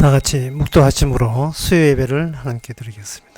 다 같이 묵도하심으로 수요 예배를 하나님께 드리겠습니다.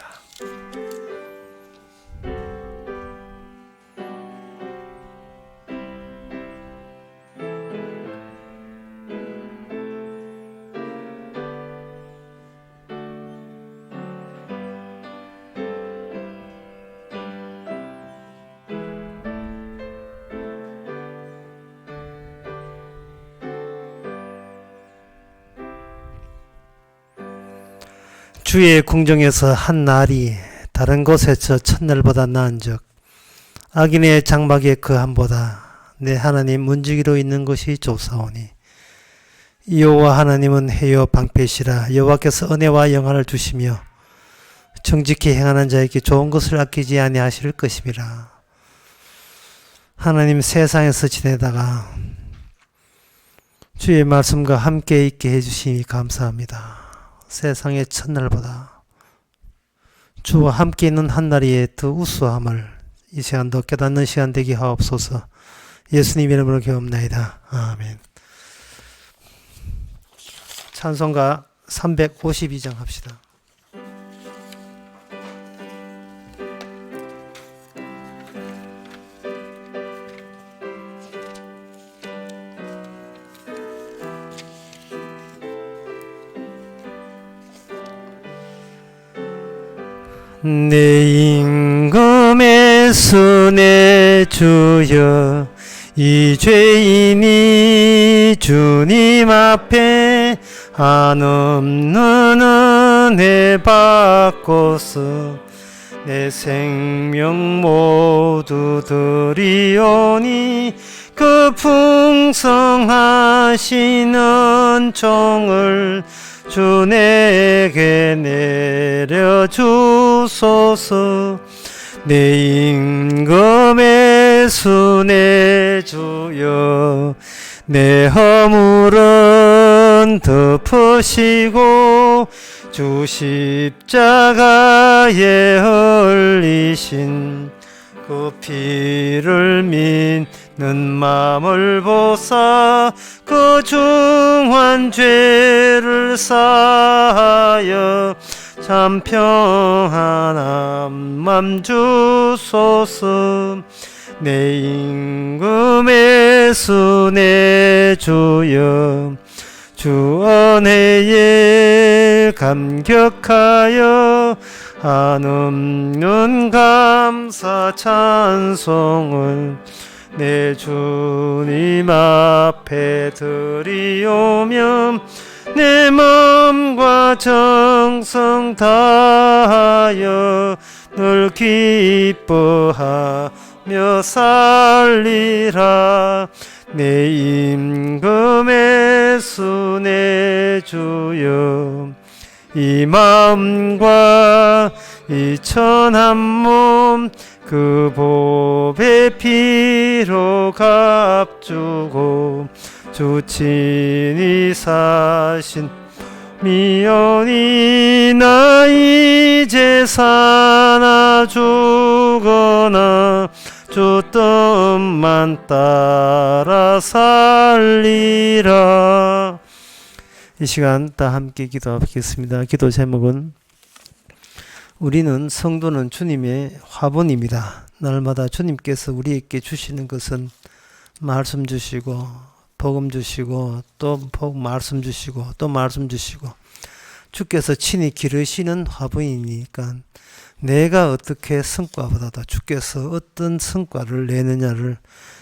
주의 궁정에서 한 날이 다른 곳에서 첫날보다 나은즉 악인의 장막에 그 함보다 내 하나님 문지기로 있는 것이 좋사오니 여호와 하나님은 해요 방패시라. 여호와께서 은혜와 영화를 주시며 정직히 행하는 자에게 좋은 것을 아끼지 아니하실 것임이라. 하나님, 세상에서 지내다가 주의 말씀과 함께 있게 해주시니 감사합니다. 세상의 첫날보다 주와 함께 있는 한날이 더 우수함을 이 시간도 깨닫는 시간 되게 하옵소서. 예수님 이름으로 기도합나이다. 아멘. 찬송가 352장 합시다. 내 임금의 순의 주여, 이 죄인이 주님 앞에 한없는 은혜 받고서 내 생명 모두 드리오니 그 풍성하신 은총을 주 내게 내려주소서. 내 임금의 순의 주여, 내 허물은 덮으시고 주 십자가에 흘리신 그 피를 믿는 마음을 보사 그 중한 죄를 사하여 참 평안한 맘 주소서. 내 임금의 순의 주여, 주 은혜에 감격하여 한없는 감사 찬송을 내 주님 앞에 드리오며 내 마음과 정성 다하여 늘 기뻐하며 살리라. 내 임금의 순의 주여, 이 마음과 이 천한 몸 그 보배 피로 값주고 주 친히 사신 미연이 나 이제 사나 죽거나 주 뜻만 따라 살리라. 이 시간 다 함께 기도하겠습니다. 기도 제목은 우리는 성도는 주님의 화분입니다. 날마다 주님께서 우리에게 주시는 것은 말씀 주시고 복음 주시고 또 말씀 주시고 또 말씀 주시고 주께서 친히 기르시는 화분이니까 내가 어떻게 성과보다도 주께서 어떤 성과를 내느냐를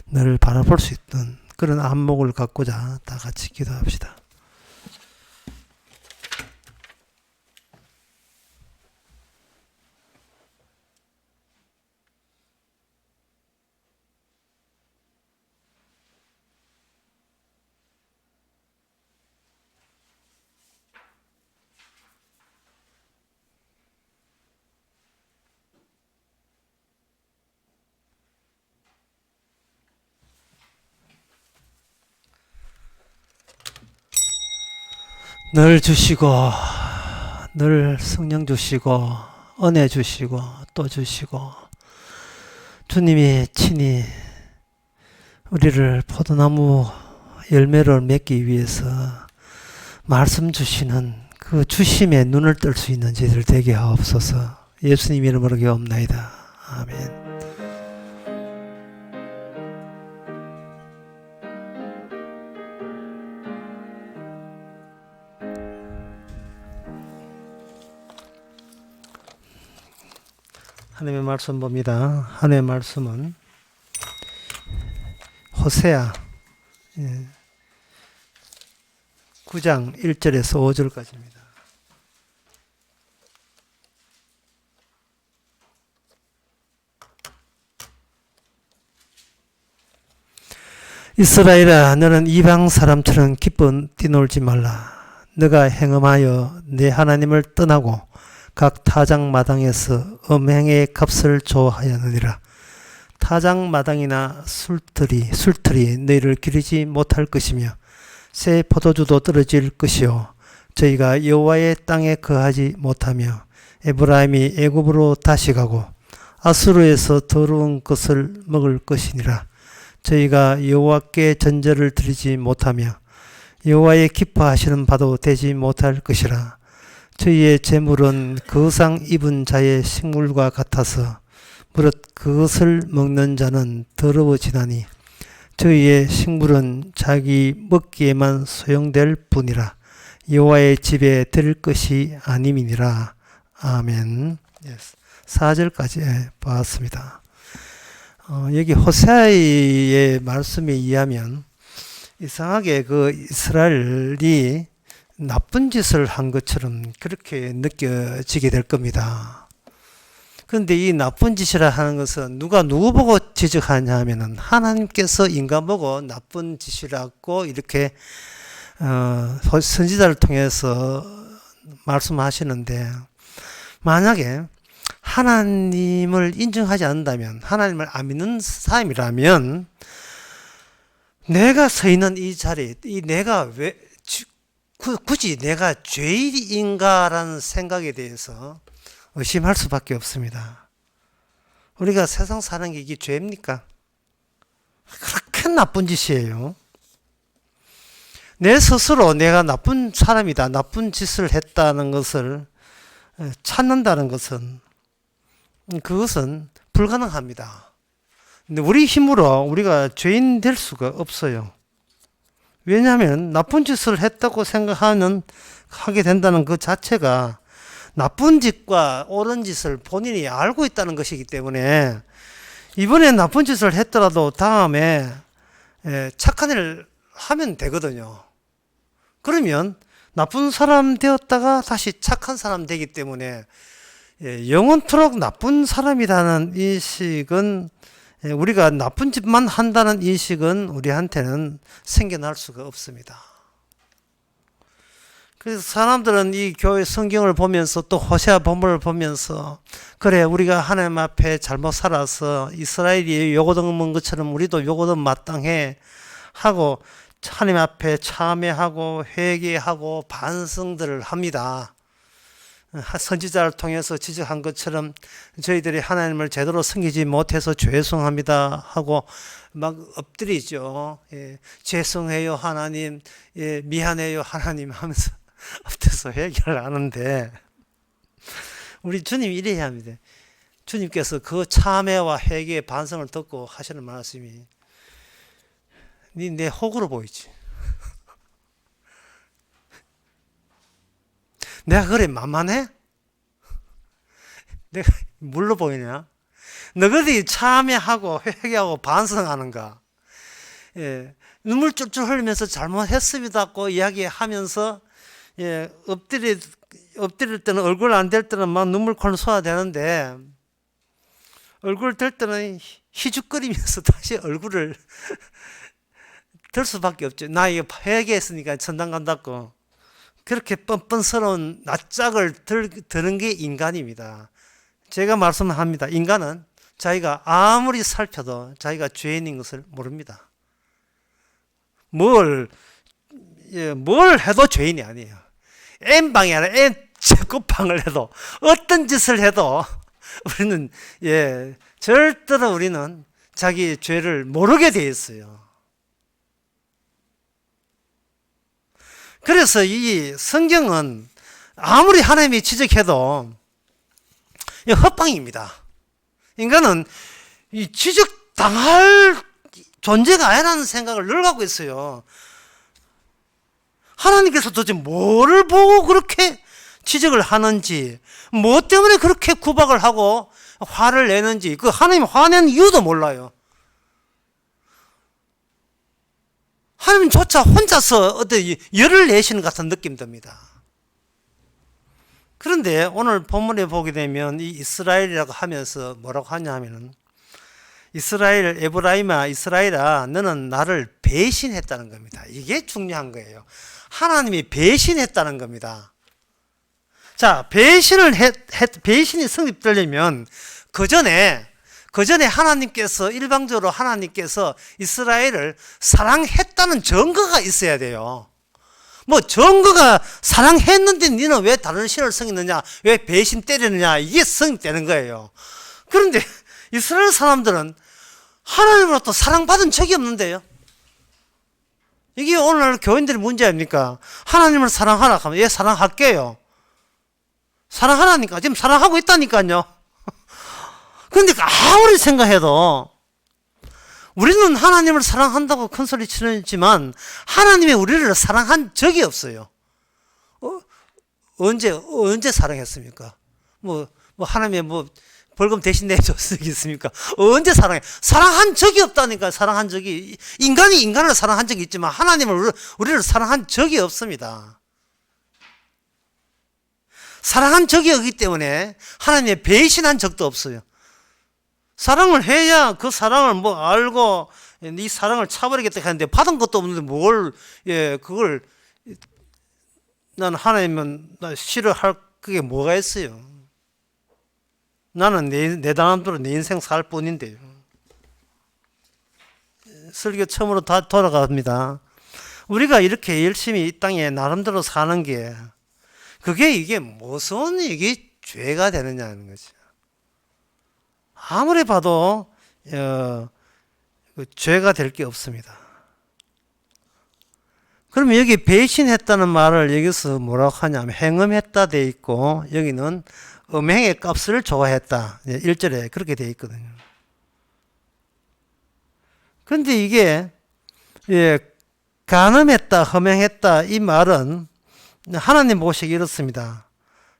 늘 바라볼 수 있던 그런 안목을 갖고자 다 같이 기도합시다. 늘 주시고 늘 성령 주시고 은혜 주시고 또 주시고 주님이 친히 우리를 포도나무 열매를 맺기 위해서 말씀 주시는 그 주심에 눈을 뜰 수 있는 저희들 되게 하옵소서. 예수님 이름으로 기도합나이다. 아멘. 하나님의 말씀 봅니다. 하나님의 말씀은 호세아 9장 1절에서 5절까지입니다. 이스라엘아, 너는 이방 사람처럼 기뻐 뛰놀지 말라. 너가 행음하여 내 하나님을 떠나고 각 타작마당에서 음행의 값을 좋아하였느니라. 타작마당이나 술틀이 너희를 기르지 못할 것이며 새 포도주도 떨어질 것이요 저희가 여호와의 땅에 거하지 못하며 에브라임이 애굽으로 다시 가고 아수르에서 더러운 것을 먹을 것이니라. 저희가 여호와께 전제를 드리지 못하며 여호와의 기뻐하시는 바도 되지 못할 것이라. 저희의 재물은 거상 입은 자의 식물과 같아서 무릇 그것을 먹는 자는 더러워지나니 저희의 식물은 자기 먹기에만 소용될 뿐이라. 여호와의 집에 드릴 것이 아님이니라. 아멘. 4절까지 봤습니다. 여기 호세아의 말씀에 의하면 이상하게 그 이스라엘이 나쁜 짓을 한 것처럼 그렇게 느껴지게 될 겁니다. 그런데 이 나쁜 짓이라 하는 것은 누구 보고 지적하냐 하면은 하나님께서 인간 보고 나쁜 짓이라고 이렇게 선지자를 통해서 말씀하시는데, 만약에 하나님을 인정하지 않는다면, 하나님을 안 믿는 사람이라면 내가 서 있는 이 자리, 내가 왜 굳이 내가 죄인인가라는 생각에 대해서 의심할 수밖에 없습니다. 우리가 세상 사는 게 이게 죄입니까? 그렇게 나쁜 짓이에요. 내 스스로 내가 나쁜 사람이다, 나쁜 짓을 했다는 것을 찾는다는 것은, 그것은 불가능합니다. 근데 우리 힘으로 우리가 죄인 될 수가 없어요. 왜냐하면 나쁜 짓을 했다고 하게 된다는 그 자체가 나쁜 짓과 옳은 짓을 본인이 알고 있다는 것이기 때문에, 이번에 나쁜 짓을 했더라도 다음에 착한 일을 하면 되거든요. 그러면 나쁜 사람 되었다가 다시 착한 사람 되기 때문에 영원토록 나쁜 사람이라는 인식은, 우리가 나쁜 짓만 한다는 인식은 우리한테는 생겨날 수가 없습니다. 그래서 사람들은 이 교회 성경을 보면서 또 호세아 본문을 보면서, 그래 우리가 하나님 앞에 잘못 살아서 이스라엘이 요거든 먹은 것처럼 우리도 요거든 마땅해 하고 하나님 앞에 참회하고 회개하고 반성들을 합니다. 선지자를 통해서 지적한 것처럼 저희들이 하나님을 제대로 섬기지 못해서 죄송합니다 하고 막 엎드리죠. 죄송해요 하나님, 미안해요 하나님 하면서 엎드려서 회개를 하는데, 우리 주님 이래야 합니다. 주님께서 그 참회와 회개의 반성을 듣고 하시는 말씀이, 내 호구로 보이지. 내가 그래 만만해? 내가 물로 보이냐? 너희들이 참회하고 회개하고 반성하는가? 눈물 쫄쫄 흘리면서 잘못했습니다고 이야기하면서, 엎드릴 때는, 얼굴 안 될 때는 막 눈물콜 쏟아야 되는데, 얼굴 될 때는 희죽거리면서 다시 얼굴을 들 수밖에 없죠. 나 이거 회개했으니까 천당 간다고. 그렇게 뻔뻔스러운 낯짝을 드는 게 인간입니다. 제가 말씀합니다. 인간은 자기가 아무리 살펴도 자기가 죄인인 것을 모릅니다. 뭘 해도 죄인이 아니에요. N방이 아니라 N제곱방을 해도, 어떤 짓을 해도 우리는, 절대로 우리는 자기 죄를 모르게 되어 있어요. 그래서 이 성경은 아무리 하나님이 지적해도 이 헛방입니다. 인간은 이 지적당할 존재가 아니라는 생각을 늘 갖고 있어요. 하나님께서 도대체 뭐를 보고 그렇게 지적을 하는지, 뭐 때문에 그렇게 구박을 하고 화를 내는지, 그 하나님 화낸 이유도 몰라요. 하나님조차 혼자서 어떤 열을 내시는 것 같은 느낌 듭니다. 그런데 오늘 본문에 보게 되면 이 이스라엘이라고 하면서 뭐라고 하냐 하면은, 이스라엘, 에브라임아, 이스라엘아, 너는 나를 배신했다는 겁니다. 이게 중요한 거예요. 하나님이 배신했다는 겁니다. 자, 배신이 성립되려면 그 전에 하나님께서 일방적으로 하나님께서 이스라엘을 사랑했다는 증거가 있어야 돼요. 뭐 증거가 사랑했는데 너는 왜 다른 신을 섬기느냐, 왜 배신 때리느냐, 이게 성립되는 거예요. 그런데 이스라엘 사람들은 하나님으로부터 사랑받은 적이 없는데요. 이게 오늘 교인들의 문제 아닙니까? 하나님을 사랑하라 하면, 예, 사랑할게요. 사랑하라니까. 지금 사랑하고 있다니까요. 그런데 아무리 생각해도 우리는 하나님을 사랑한다고 큰 소리 치지만 하나님이 우리를 사랑한 적이 없어요. 언제 사랑했습니까? 뭐 하나님의 벌금 대신 내줬겠습니까? 언제 사랑한 적이 없다니까. 사랑한 적이, 인간이 인간을 사랑한 적이 있지만 하나님을, 우리를 사랑한 적이 없습니다. 사랑한 적이 없기 때문에 하나님의 배신한 적도 없어요. 사랑을 해야 그 사랑을 알고 네 사랑을 차버리겠다 하는데 받은 것도 없는데 그걸 난 하나님은 나 싫어할 그게 뭐가 있어요. 나는 내 나름대로 내 인생 살 뿐인데요. 설교 처음으로 다 돌아갑니다. 우리가 이렇게 열심히 이 땅에 나름대로 사는 게 이게 무슨 이게 죄가 되느냐는 거죠. 아무리 봐도 죄가 될 게 없습니다. 그러면 여기 배신했다는 말을 여기서 뭐라고 하냐면 행음했다 돼 있고, 여기는 음행의 값을 좋아했다 1절에 그렇게 돼 있거든요. 그런데 이게 간음했다, 흠행했다 이 말은 하나님 보시기 이렇습니다.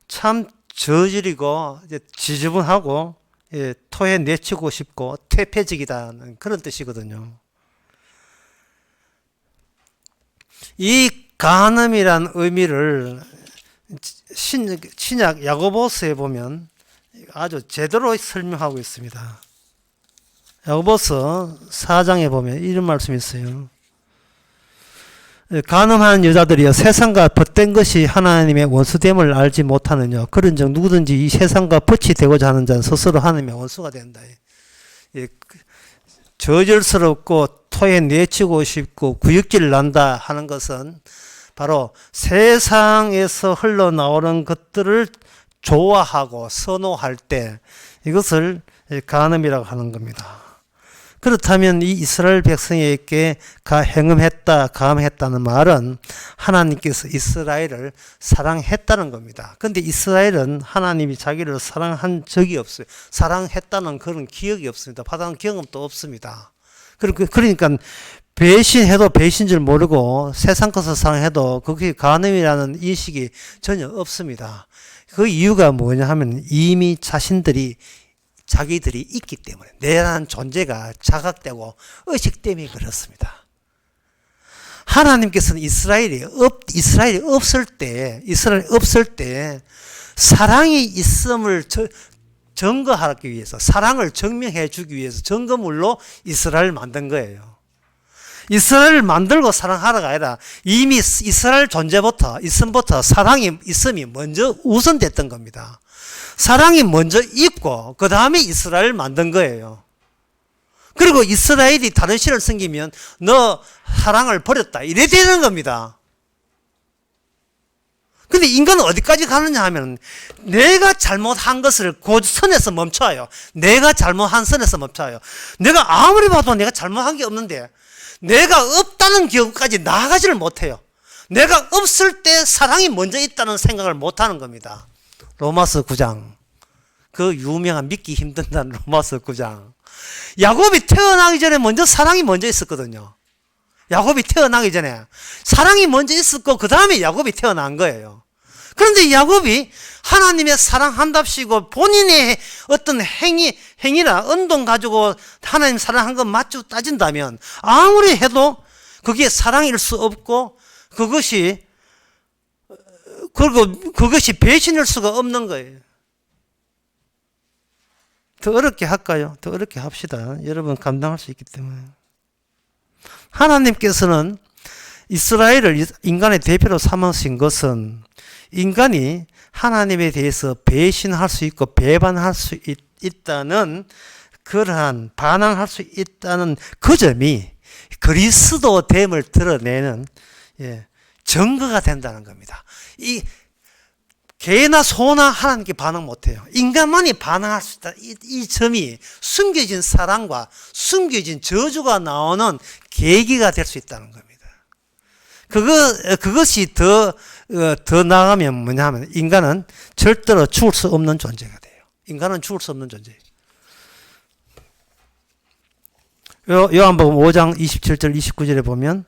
참 저질이고 지저분하고 토에 내치고 싶고 퇴폐적이다는 그런 뜻이거든요. 이 간음이란 의미를 신약 야고보서에 보면 아주 제대로 설명하고 있습니다. 야고보서 4장에 보면 이런 말씀이 있어요. 간음하는 여자들이여 세상과 벗된 것이 하나님의 원수됨을 알지 못하느냐. 그런즉 누구든지 이 세상과 벗이 되고자 하는 자는 스스로 하나님의 원수가 된다. 저질스럽고 토에 내치고 싶고 구역질 난다 하는 것은 바로 세상에서 흘러나오는 것들을 좋아하고 선호할 때 이것을 간음이라고 하는 겁니다. 그렇다면 이 이스라엘 백성에게 행음했다, 감했다는 말은 하나님께서 이스라엘을 사랑했다는 겁니다. 그런데 이스라엘은 하나님이 자기를 사랑한 적이 없어요. 사랑했다는 그런 기억이 없습니다. 받아온 경험도 없습니다. 그러니까 배신해도 배신 줄 모르고 세상 것을 사랑해도 그게 간음이라는 인식이 전혀 없습니다. 그 이유가 뭐냐 하면 이미 자기들이 있기 때문에, 내라는 존재가 자각되고 의식 때문에 그렇습니다. 하나님께서는 이스라엘이 없을 때 사랑이 있음을 증거하기 위해서, 사랑을 증명해 주기 위해서 증거물로 이스라엘을 만든 거예요. 이스라엘을 만들고 사랑하라가 아니라 이미 이스라엘 있음부터 사랑이 있음이 먼저 우선됐던 겁니다. 사랑이 먼저 있고 그 다음에 이스라엘을 만든 거예요. 그리고 이스라엘이 다른 신을 섬기면 너 사랑을 버렸다 이래 되는 겁니다. 근데 인간은 어디까지 가느냐 하면 내가 잘못한 것을 그 선에서 멈춰요. 내가 잘못한 선에서 멈춰요. 내가 아무리 봐도 내가 잘못한 게 없는데 내가 없다는 기억까지 나아가지를 못해요. 내가 없을 때 사랑이 먼저 있다는 생각을 못하는 겁니다. 로마서 9장, 그 유명한 믿기 힘든다는 로마서 9장. 야곱이 태어나기 전에 먼저 사랑이 먼저 있었거든요. 야곱이 태어나기 전에 사랑이 먼저 있었고 그 다음에 야곱이 태어난 거예요. 그런데 야곱이 하나님의 사랑한답시고 본인의 어떤 행위나 언동 가지고 하나님 사랑한 것 맞죠 따진다면 아무리 해도 그게 사랑일 수 없고 그것이 배신일 수가 없는 거예요. 더 어렵게 할까요? 더 어렵게 합시다. 여러분 감당할 수 있기 때문에. 하나님께서는 이스라엘을 인간의 대표로 삼으신 것은 인간이 하나님에 대해서 배신할 수 있고 배반할 수 있다는 그러한 반항할 수 있다는 그 점이 그리스도됨을 드러내는 증거가 된다는 겁니다. 이 개나 소나 하나님께 반응 못해요. 인간만이 반응할 수 있다. 이 점이 숨겨진 사랑과 숨겨진 저주가 나오는 계기가 될 수 있다는 겁니다. 그것이 더 나가면 뭐냐 하면 인간은 절대로 죽을 수 없는 존재가 돼요. 인간은 죽을 수 없는 존재예요. 요한복음 5장 27절 29절에 보면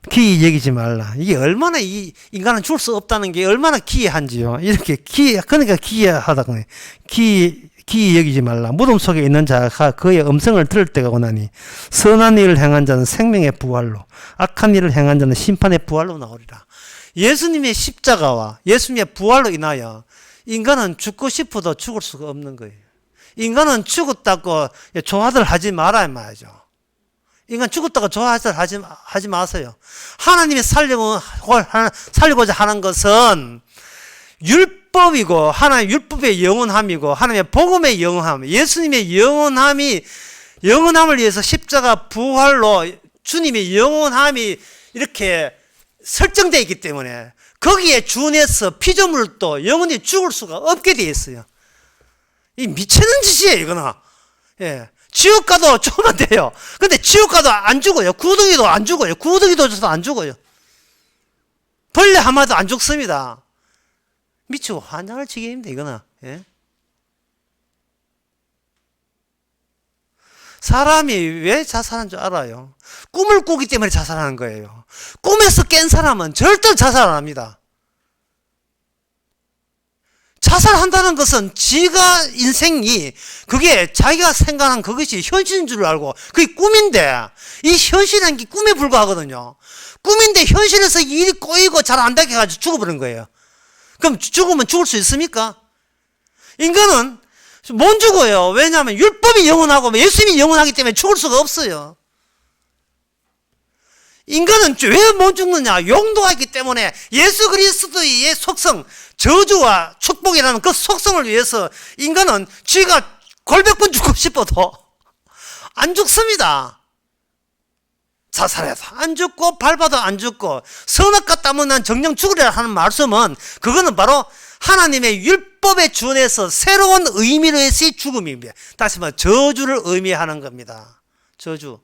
기이 여기지 말라. 이게 얼마나 이 인간은 죽을 수 없다는 게 얼마나 기이한지요. 이렇게 그러니까 기이하다고 해. 기이 여기지 말라. 무덤 속에 있는 자가 그의 음성을 들을 때가 오나니 선한 일을 행한 자는 생명의 부활로 악한 일을 행한 자는 심판의 부활로 나오리라. 예수님의 십자가와 예수님의 부활로 인하여 인간은 죽고 싶어도 죽을 수가 없는 거예요. 인간은 죽었다고 조화들 하지 말아야 말이죠. 인간 죽었다고 조화들 하지 마세요. 하나님이 살리고자 하는 것은 율법이고 하나님의 율법의 영원함이고 하나님의 복음의 영원함, 예수님의 영원함을 위해서 십자가 부활로 주님의 영원함이 이렇게 설정되어 있기 때문에 거기에 준해서 피조물도 영원히 죽을 수가 없게 되어 있어요. 이 미치는 짓이에요, 이거는. 예. 지옥 가도 죽으면 돼요. 근데 지옥 가도 안 죽어요. 구덩이도 안 죽어요. 구덩이도 져도 안 죽어요. 벌레 한 마리도 안 죽습니다. 미치고 환장할 지경입니다, 이거는. 예? 사람이 왜 자살한 줄 알아요? 꿈을 꾸기 때문에 자살하는 거예요. 꿈에서 깬 사람은 절대 자살 안 합니다. 자살한다는 것은 지가 인생이 그게 자기가 생각한 그것이 현실인 줄 알고 그게 꿈인데 이 현실이라는 게 꿈에 불과하거든요. 꿈인데 현실에서 일이 꼬이고 잘 안 되게 해가지고 죽어버린 거예요. 그럼 죽으면 죽을 수 있습니까? 인간은 못 죽어요. 왜냐하면 율법이 영원하고 예수님이 영원하기 때문에 죽을 수가 없어요. 인간은 왜 못 죽느냐? 용도가 있기 때문에 예수 그리스도의 속성, 저주와 축복이라는 그 속성을 위해서 인간은 쥐가 골백번 죽고 싶어도 안 죽습니다. 자살해도 안 죽고 밟아도 안 죽고 선악과 땀은 난 정령 죽으리라 하는 말씀은 그거는 바로 하나님의 율법에 준해서 새로운 의미로 해서의 죽음입니다. 다시 말해 저주를 의미하는 겁니다. 저주.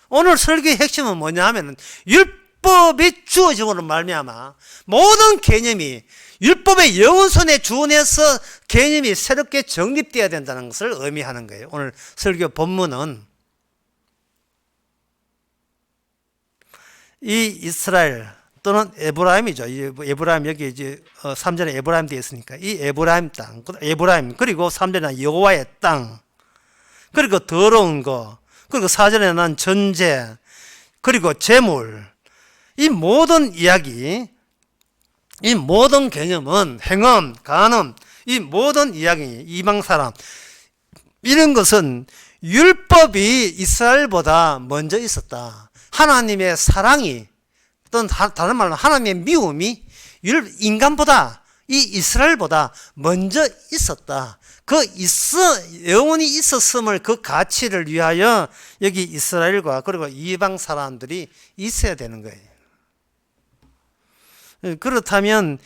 오늘 설교의 핵심은 뭐냐 하면 율법이 주어짐으로 말미암아 모든 개념이 율법의 영원선에 준해서 개념이 새롭게 정립되어야 된다는 것을 의미하는 거예요. 오늘 설교 본문은 이 이스라엘 또는 에브라임이죠. 에브라임 여기 이제 3절에 에브라임 되어 있으니까 이 에브라임 땅, 에브라임 그리고 3절에는 여호와의 땅 그리고 더러운 거 그리고 4절에 난 전제 그리고 재물 이 모든 이야기 이 모든 개념은 행음, 간음 이 모든 이야기 이방 사람 이런 것은 율법이 이스라엘보다 먼저 있었다. 하나님의 사랑이 또는 다른 말로 하나님의 미움이 인간보다 이 이스라엘보다 먼저 있었다. 영원히 있었음을 그 가치를 위하여 여기 이스라엘과 그리고 이방 사람들이 있어야 되는 거예요. 그렇다면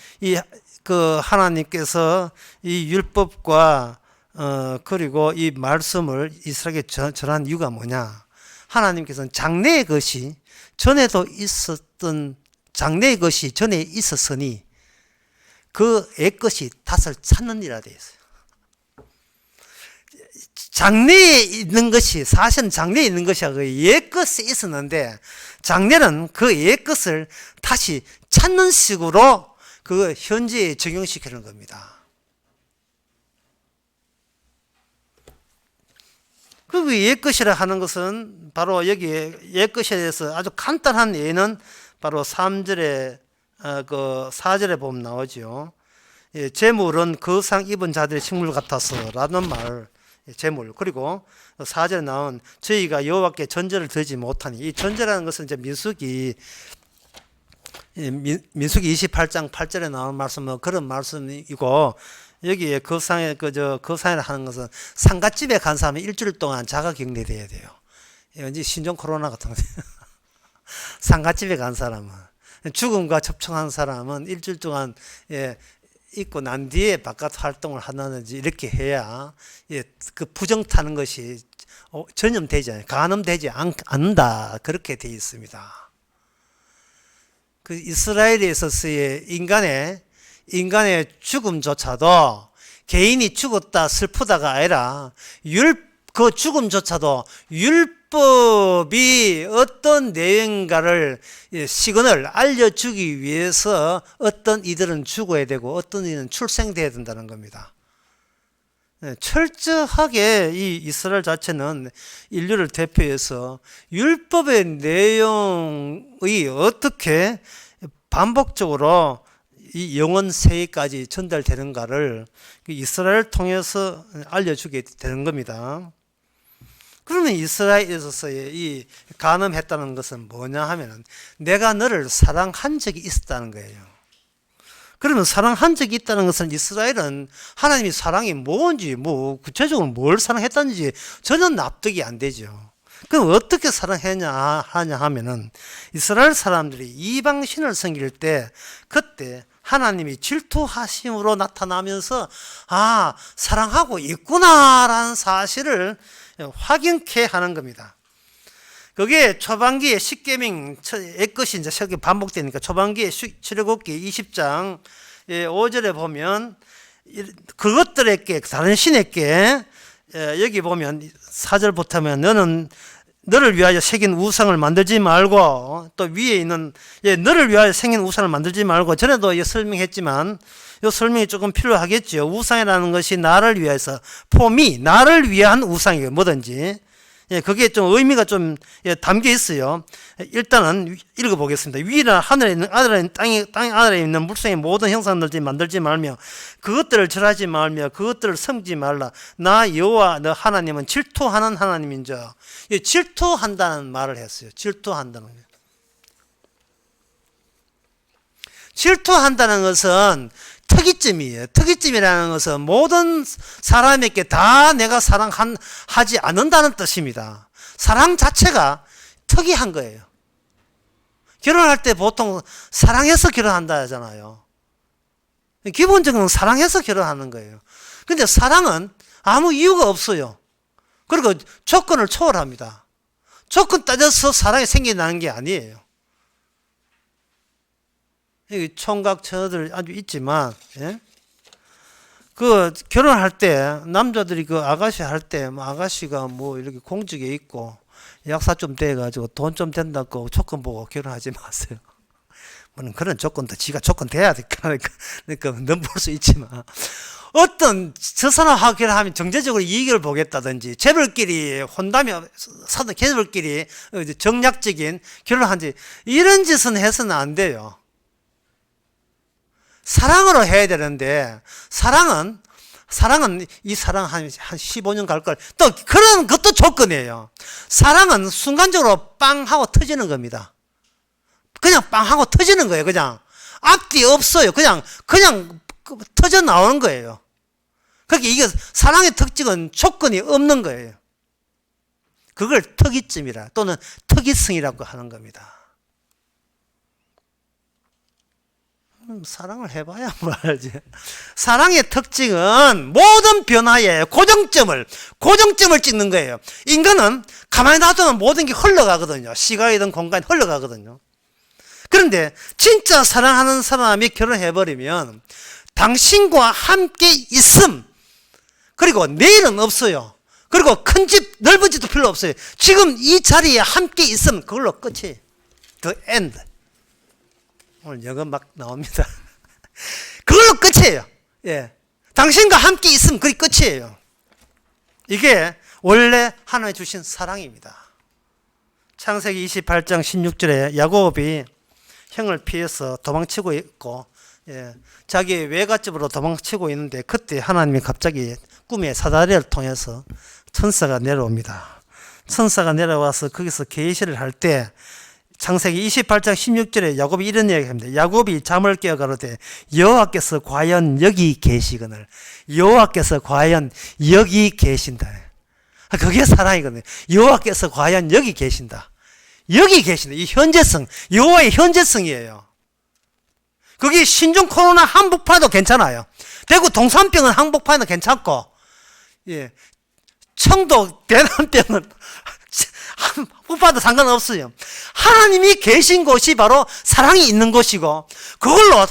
하나님께서 이 율법과 그리고 이 말씀을 이스라엘에게 전한 이유가 뭐냐? 하나님께서는 장래의 것이 전에도 있었던 장래의 것이 전에 있었으니 그 옛것이 탓을 찾는 이라 되어 있어요. 장래에 있는 것이 사실은 장래에 있는 것이 그 옛것이 있었는데 장래는 그 옛것을 다시 찾는 식으로 그 현재에 적용시키는 겁니다. 그 옛것이라 하는 것은 바로 여기 옛것에 대해서 아주 간단한 예는 바로 3절에 그 4절에 보면 나오죠. 예, 재물은 거상 입은 자들의 식물 같아서 라는 말, 재물. 그리고 4절에 나온 저희가 여호와께 전제를 드리지 못하니, 이 전제라는 것은 이제 민수기 28장 8절에 나온 말씀은 그런 말씀이고, 여기에 거상이라 하는 것은 상갓집에 간 사람이 일주일 동안 자가 격리돼야 돼요. 왠지 신종 코로나 같은 거. 상갓집에 간 사람은, 죽음과 접촉한 사람은 일주일 동안 있고 난 뒤에 바깥 활동을 한다든지 이렇게 해야 그 부정 타는 것이 전염되지 않아요. 감염되지 않는다. 그렇게 되어 있습니다. 그 이스라엘에 있어서의 인간의 죽음조차도 개인이 죽었다 슬프다가 아니라 그 죽음조차도 율법이 어떤 내용인가를 시그널 알려주기 위해서 어떤 이들은 죽어야 되고 어떤 이들은 출생돼야 된다는 겁니다. 철저하게 이 이스라엘 자체는 인류를 대표해서 율법의 내용이 어떻게 반복적으로 이 영원 세계까지 전달되는가를 이스라엘을 통해서 알려주게 되는 겁니다. 그러면 이스라엘에 있어서의 이 간음했다는 것은 뭐냐 하면은 내가 너를 사랑한 적이 있었다는 거예요. 그러면 사랑한 적이 있다는 것은 이스라엘은 하나님이 사랑이 뭔지 구체적으로 뭘 사랑했다는지 전혀 납득이 안 되죠. 그럼 어떻게 사랑하냐 하면은 이스라엘 사람들이 이방신을 섬길 때 그때 하나님이 질투하심으로 나타나면서 사랑하고 있구나라는 사실을 확인케 하는 겁니다. 그게 초반기에 십계명 옛것이 이제 새롭게 반복되니까 초반기에 출애굽기 20장 5절에 보면 그것들에게 다른 신에게 여기 보면 4절부터면 너를 위하여 새긴 우상을 만들지 말고 또 위에 있는 너를 위하여 생긴 우상을 만들지 말고 전에도 설명했지만 이 설명이 조금 필요하겠죠. 우상이라는 것이 나를 위해서 나를 위한 우상이에요. 뭐든지 그게 좀 의미가 좀 담겨 있어요. 일단은 읽어보겠습니다. 위나 하늘에 있는 땅 아래에 있는 물성의 모든 형상들을 만들지 말며 그것들을 절하지 말며 그것들을 섬기지 말라. 나 여호와 너 하나님은 질투하는 하나님인자. 질투한다는 말을 했어요. 질투한다는 거예요. 질투한다는 것은 특이점이에요. 특이점이라는 것은 모든 사람에게 다 내가 사랑하지 않는다는 뜻입니다. 사랑 자체가 특이한 거예요. 결혼할 때 보통 사랑해서 결혼한다 하잖아요. 기본적으로 사랑해서 결혼하는 거예요. 근데 사랑은 아무 이유가 없어요. 그리고 조건을 초월합니다. 조건 따져서 사랑이 생겨나는 게 아니에요. 여기 총각 처녀들 아주 있지만, 그 결혼할 때 남자들이 그 아가씨 할 때 아가씨가 이렇게 공직에 있고 약사 좀 돼가지고 돈 좀 된다고 조건 보고 결혼하지 마세요. 그런 조건도 지가 조건 돼야 될까 그러니까 넘볼 수 있지만 어떤 저 사람하고 결혼하면 경제적으로 이익을 보겠다든지 재벌끼리 혼담이 사는 재벌끼리 정략적인 결혼한지 이런 짓은 해서는 안 돼요. 사랑으로 해야 되는데 사랑은 이 사랑 한 15년 갈 걸 또 그런 것도 조건이에요. 사랑은 순간적으로 빵 하고 터지는 겁니다. 그냥 빵 하고 터지는 거예요. 그냥 앞뒤 없어요. 그냥 터져 나오는 거예요. 그러니까 이게 사랑의 특징은 조건이 없는 거예요. 그걸 특이점이라 또는 특이성이라고 하는 겁니다. 사랑을 해봐야 뭐 알지. 사랑의 특징은 모든 변화에 고정점을 찍는 거예요. 인간은 가만히 놔두면 모든 게 흘러가거든요. 시간이든 공간이 흘러가거든요. 그런데 진짜 사랑하는 사람이 결혼해버리면 당신과 함께 있음, 그리고 내일은 없어요. 그리고 큰 집, 넓은 집도 필요 없어요. 지금 이 자리에 함께 있음, 그걸로 끝이. The end. 오늘 영어 막 나옵니다. 그걸로 끝이에요. 예. 당신과 함께 있으면 그게 끝이에요. 이게 원래 하나님 주신 사랑입니다. 창세기 28장 16절에 야곱이 형을 피해서 도망치고 있고, 예, 자기 외갓집으로 도망치고 있는데 그때 하나님이 갑자기 꿈에 사다리를 통해서 천사가 내려옵니다. 천사가 내려와서 거기서 계시를 할 때 창세기 28장 16절에 야곱이 이런 이야기합니다. 야곱이 잠을 깨어 가로되 여호와께서 과연 여기 계시거늘. 여호와께서 과연 여기 계신다. 그게 사랑이거든요. 여호와께서 과연 여기 계신다. 여기 계신다. 이 현재성, 여호와의 현재성이에요. 그게 신종 코로나 한복판도 괜찮아요. 대구 동산병은 한복판도 괜찮고, 예, 청도 대남병은 한복판도 상관없어요. 하나님이 계신 곳이 바로 사랑이 있는 곳이고, 그걸로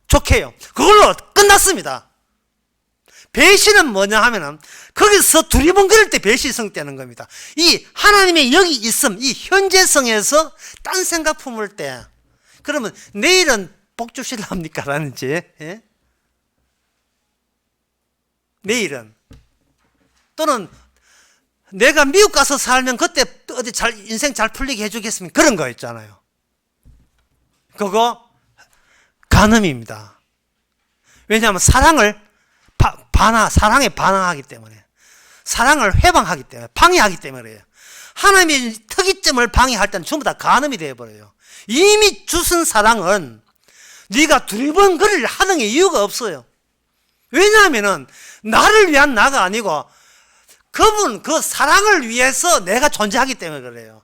족해요. 그걸로 끝났습니다. 배신은 뭐냐 하면은 거기서 두리번거릴 때 배신성 되는 겁니다. 이 하나님의 여기 있음, 이 현재성에서 딴 생각 품을 때, 그러면 내일은 복 주실랍니까? 라는지, 예? 내일은. 또는 내가 미국 가서 살면 그때 어디 인생 잘 풀리게 해주겠습니까? 그런 거 있잖아요. 그거 간음입니다. 왜냐하면 사랑에 반항하기 때문에, 사랑을 회방하기 때문에, 방해하기 때문에 그래요. 하나님의 특이점을 방해할 때는 전부 다 간음이 되어버려요. 이미 주신 사랑은 네가 두리번거리를 하는 게 이유가 없어요. 왜냐하면은 나를 위한 나가 아니고 그분 그 사랑을 위해서 내가 존재하기 때문에 그래요.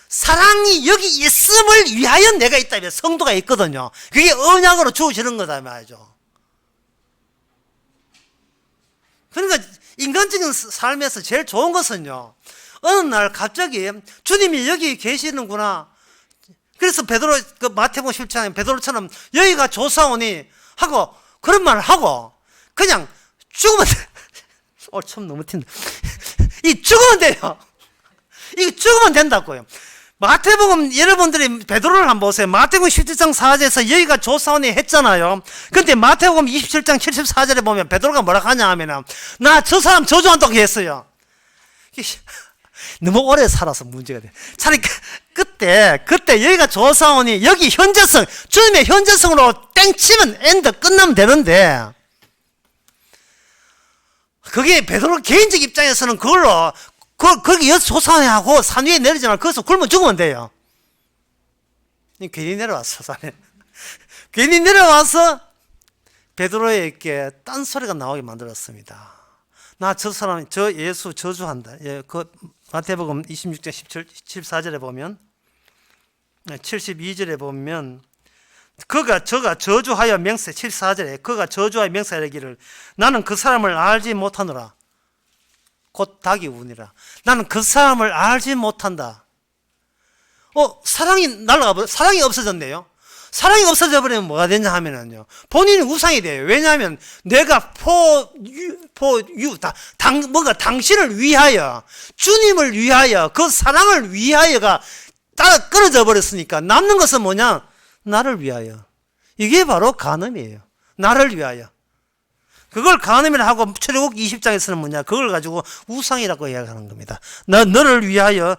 사랑이 여기 있음을 위하여 내가 있다면 성도가 있거든요. 그게 언약으로 주어지는 거다 말이죠. 그러니까 인간적인 삶에서 제일 좋은 것은요, 어느 날 갑자기 주님이 여기 계시는구나. 그래서 베드로, 그 마태복음 10장에 베드로처럼 여기가 조사오니 하고 그런 말을 하고 그냥 죽으면 돼. 참 너무 튄다. 이 죽으면 돼요. 이거 죽으면 된다고요. 마태복음, 여러분들이 베드로를 한번 보세요. 마태복음 17장 4절에서 여기가 조사오니 했잖아요. 근데 마태복음 27장 74절에 보면 베드로가 뭐라 하냐 하면은 나 저 사람 저주한다고 했어요. 너무 오래 살아서 문제가 돼. 차라리 그때 여기가 조사오니 여기 현재성, 주님의 현재성으로 땡치면 엔드 끝나면 되는데, 그게 베드로 개인적 입장에서는 그걸로 거기 여기서 조사오니 하고 산 위에 내리지만 거기서 굶어 죽으면 돼요. 괜히 내려왔어, 산에. 괜히 내려와서 베드로에게 딴소리가 나오게 만들었습니다. 나 저 사람, 저 예수 저주한다. 예, 그 마태복음 26장 14절에 보면, 72절에 보면, 저가 저주하여 맹세, 74절에 그가 저주하여 맹세하기를 나는 그 사람을 알지 못하노라. 곧 닭이 우니라. 나는 그 사람을 알지 못한다. 사랑이 날아가, 사랑이 없어졌네요. 사랑이 없어져 버리면 뭐가 되냐 하면은요, 본인이 우상이 돼요. 왜냐하면 내가 뭔가 당신을 위하여, 주님을 위하여, 그 사랑을 위하여가 따라 끊어져 버렸으니까 남는 것은 뭐냐? 나를 위하여. 이게 바로 간음이에요. 나를 위하여. 그걸 간음이라 하고 출애굽 20장에서는 뭐냐? 그걸 가지고 우상이라고 이야기하는 겁니다. 너를 위하여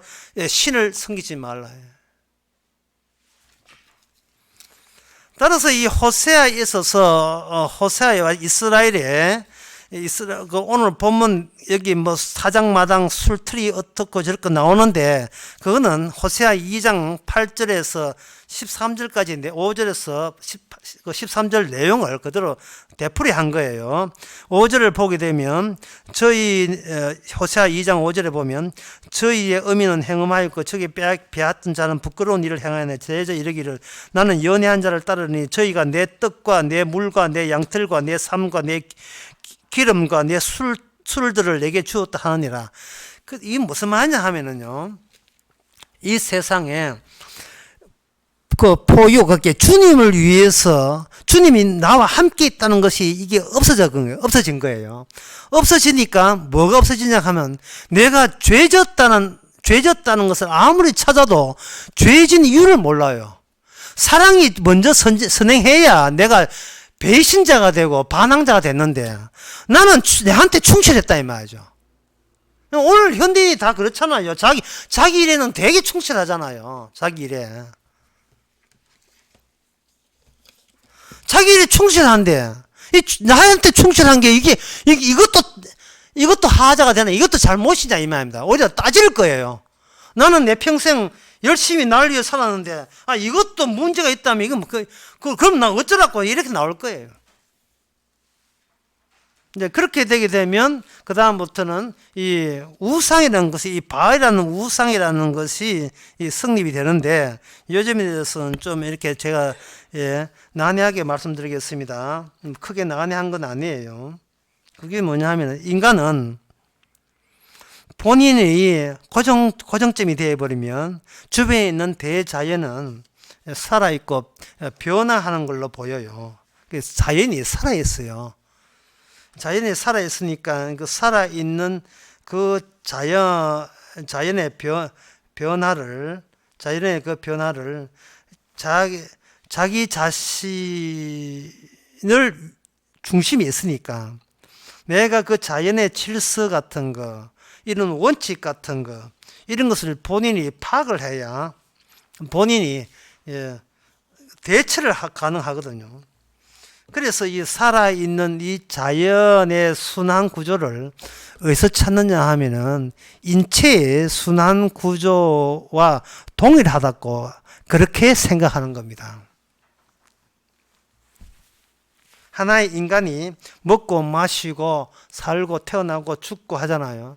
신을 섬기지 말라. 따라서 이 호세아에 있어서 호세아와 이스라엘의 그 오늘 본문 여기 뭐 사장마당 술틀이 어떻고 저렇고 나오는데 그거는 호세아 2장 8절에서 13절까지인데 5절에서 13절 내용을 그대로 되풀이한 거예요. 5절을 보게 되면 저희 호세아 2장 5절에 보면 저희의 의미는 행음하였고 저기 빼앗던 자는 부끄러운 일을 행하였네. 제자 이르기를 나는 연애한 자를 따르니 저희가 내 떡과 내 물과 내 양털과 내 삶과 내 기름과 내 술들을 내게 주었다 하느니라. 이게 무슨 말이냐 하면은요, 이 세상에 그 포유, 그게 주님을 위해서 주님이 나와 함께 있다는 것이 이게 없어진 거예요. 없어지니까 뭐가 없어지냐 하면 내가 죄졌다는 것을 아무리 찾아도 죄진 이유를 몰라요. 사랑이 먼저 선행해야 내가 배신자가 되고 반항자가 됐는데 나는 내한테 충실했다 이 말이죠. 오늘 현대인이 다 그렇잖아요. 자기 일에는 되게 충실하잖아요. 자기 일에 충실한데 나한테 충실한 게 이것도 하자가 되나, 이것도 잘못이냐 이 말입니다. 오히려 따질 거예요. 나는 내 평생 열심히 날 위해 살았는데 이것도 문제가 있다면 이건 그럼 나 어쩌라고 이렇게 나올 거예요. 이제 그렇게 되게 되면 그 다음부터는 이 우상이라는 것이, 이 바알이라는 우상이라는 것이 이 성립이 되는데, 요즘에 대해서는 좀 이렇게 제가 난해하게 말씀드리겠습니다. 크게 난해한 건 아니에요. 그게 뭐냐 하면 인간은 본인이 고정점이 되어버리면 주변에 있는 대자연은 살아있고 변화하는 걸로 보여요. 자연이 살아있어요. 자연이 살아있으니까 그 살아있는 그 자연의 변화를 자기 자신을 중심이 있으니까 내가 그 자연의 질서 같은 거, 이런 원칙 같은 거, 이런 것을 본인이 파악을 해야 본인이 대처를 가능하거든요. 그래서 이 살아있는 이 자연의 순환 구조를 어디서 찾느냐 하면은 인체의 순환 구조와 동일하다고 그렇게 생각하는 겁니다. 하나의 인간이 먹고 마시고 살고 태어나고 죽고 하잖아요.